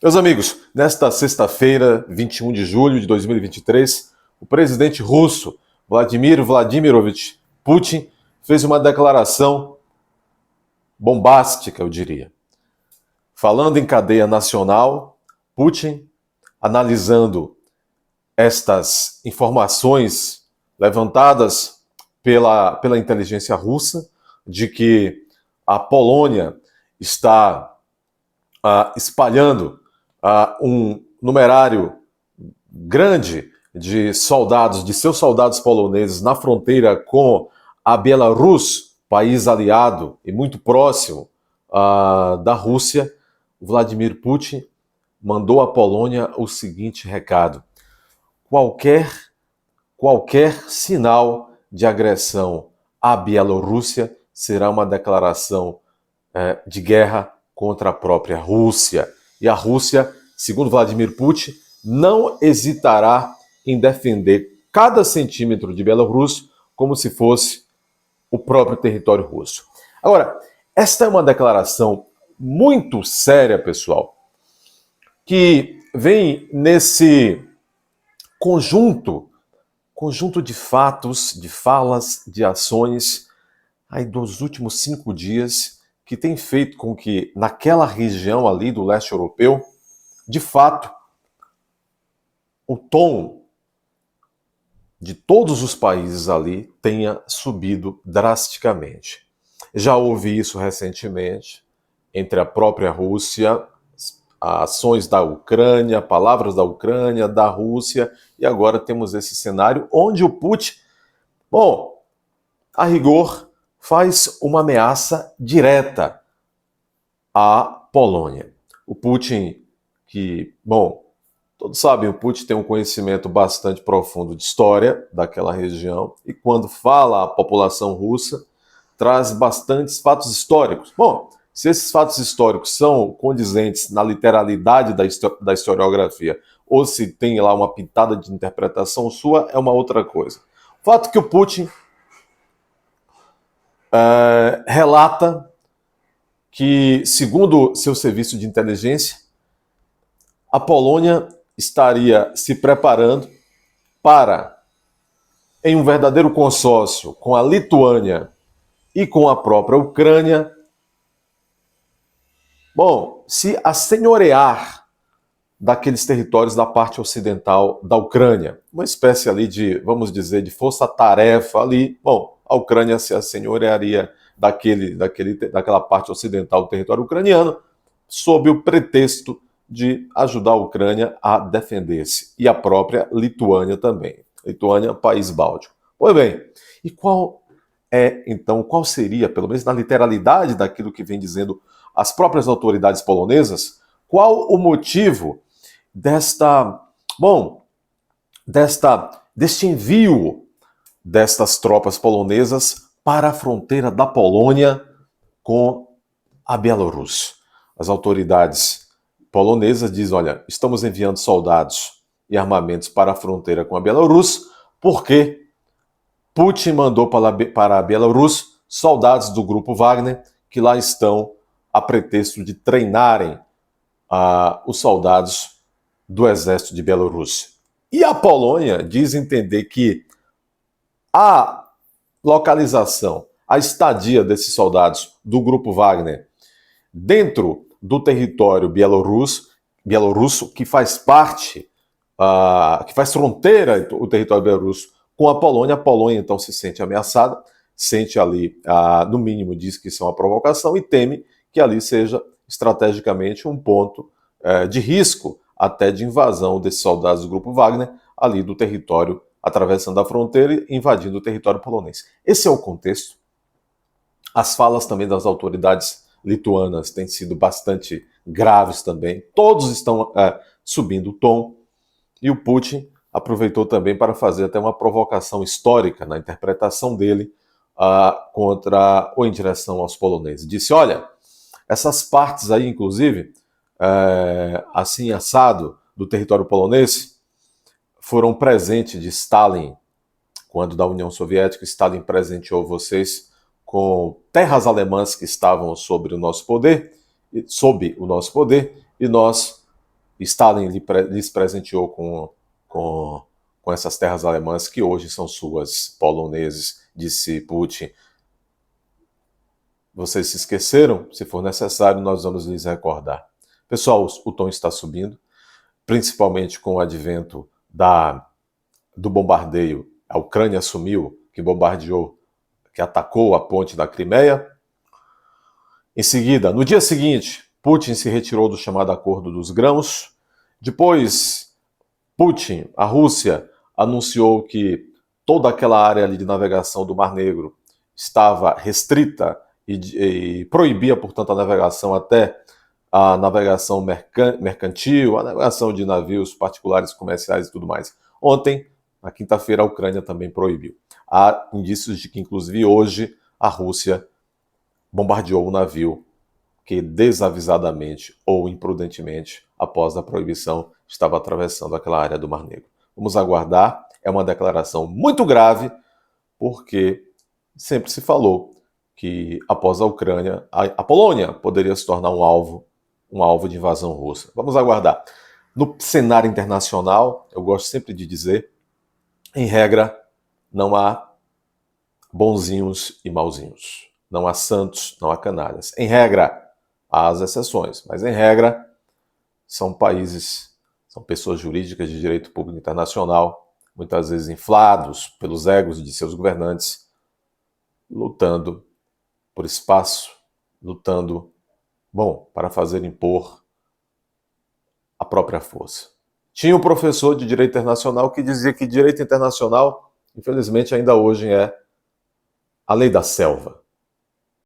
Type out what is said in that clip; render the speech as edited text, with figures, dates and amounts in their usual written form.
Meus amigos, nesta sexta-feira, 21 de julho de 2023, o presidente russo, Vladimir Vladimirovich Putin, fez uma declaração bombástica, eu diria. Falando em cadeia nacional, Putin, analisando estas informações levantadas pela inteligência russa, de que a Polônia está espalhando um numerário grande de soldados, de seus soldados poloneses na fronteira com a Bielorrússia, país aliado e muito próximo da Rússia, Vladimir Putin mandou à Polônia o seguinte recado: qualquer sinal de agressão à Bielorrússia será uma declaração de guerra contra a própria Rússia. E a Rússia, segundo Vladimir Putin, não hesitará em defender cada centímetro de Bielorrússia como se fosse o próprio território russo. Agora, esta é uma declaração muito séria, pessoal, que vem nesse conjunto de fatos, de falas, de ações aí dos últimos 5 dias, que tem feito com que naquela região ali do leste europeu, de fato, o tom de todos os países ali tenha subido drasticamente. Já houve isso recentemente entre a própria Rússia, ações da Ucrânia, palavras da Ucrânia, da Rússia, e agora temos esse cenário onde o Putin, bom, a rigor, faz uma ameaça direta à Polônia. O Putin, que, bom, todos sabem, o Putin tem um conhecimento bastante profundo de história daquela região, e quando fala à população russa, traz bastantes fatos históricos. Bom, se esses fatos históricos são condizentes na literalidade da historiografia, ou se tem lá uma pitada de interpretação sua, é uma outra coisa. O fato que o Putin relata que, segundo seu serviço de inteligência, a Polônia estaria se preparando para, em um verdadeiro consórcio com a Lituânia e com a própria Ucrânia, bom, se assenhorear daqueles territórios da parte ocidental da Ucrânia. Uma espécie ali de, vamos dizer, de força-tarefa ali. Bom, a Ucrânia se assenhorearia daquela parte ocidental do território ucraniano, sob o pretexto de ajudar a Ucrânia a defender-se. E a própria Lituânia também. Lituânia, país báltico. Pois bem, e qual seria, pelo menos na literalidade daquilo que vem dizendo as próprias autoridades polonesas, qual o motivo deste envio destas tropas polonesas para a fronteira da Polônia com a Bielorrússia? As autoridades polonesas dizem, olha, estamos enviando soldados e armamentos para a fronteira com a Bielorrússia porque Putin mandou para a Bielorrússia soldados do grupo Wagner que lá estão a pretexto de treinarem os soldados do exército de Bielorrússia. E a Polônia diz entender que a localização, a estadia desses soldados do grupo Wagner dentro do território bielorrusso, que faz parte, que faz fronteira o território bielorrusso com a Polônia então se sente ameaçada, sente ali, no mínimo diz que isso é uma provocação e teme que ali seja estrategicamente um ponto de risco até de invasão desses soldados do grupo Wagner ali do território, atravessando a fronteira e invadindo o território polonês. Esse é o contexto. As falas também das autoridades lituanas têm sido bastante graves também. Todos estão subindo o tom. E o Putin aproveitou também para fazer até uma provocação histórica na interpretação dele contra ou em direção aos poloneses. Disse, olha, essas partes aí, inclusive, assim assado, do território polonês, foram presente de Stalin, quando da União Soviética, Stalin presenteou vocês com terras alemãs que estavam sob o nosso poder, e nós Stalin lhes presenteou com essas terras alemãs que hoje são suas, poloneses, disse Putin. Vocês se esqueceram? Se for necessário, nós vamos lhes recordar. Pessoal, o tom está subindo, principalmente com o advento do bombardeio. A Ucrânia assumiu que bombardeou, que atacou a ponte da Crimeia. Em seguida, no dia seguinte, Putin se retirou do chamado Acordo dos Grãos. Depois, Putin, a Rússia, anunciou que toda aquela área ali de navegação do Mar Negro estava restrita e proibia, portanto, a navegação até a navegação mercantil, a navegação de navios particulares, comerciais e tudo mais. Ontem, na quinta-feira, a Ucrânia também proibiu. Há indícios de que, inclusive, hoje, a Rússia bombardeou um navio que desavisadamente ou imprudentemente, após a proibição, estava atravessando aquela área do Mar Negro. Vamos aguardar. É uma declaração muito grave, porque sempre se falou que após a Ucrânia, a Polônia poderia se tornar um alvo de invasão russa. Vamos aguardar. No cenário internacional, eu gosto sempre de dizer, em regra, não há bonzinhos e mauzinhos. Não há santos, não há canalhas. Em regra, há as exceções, mas em regra, são países, são pessoas jurídicas de direito público internacional, muitas vezes inflados pelos egos de seus governantes, lutando por espaço, lutando, para fazer impor a própria força. Tinha um professor de direito internacional que dizia que direito internacional, infelizmente, ainda hoje é a lei da selva.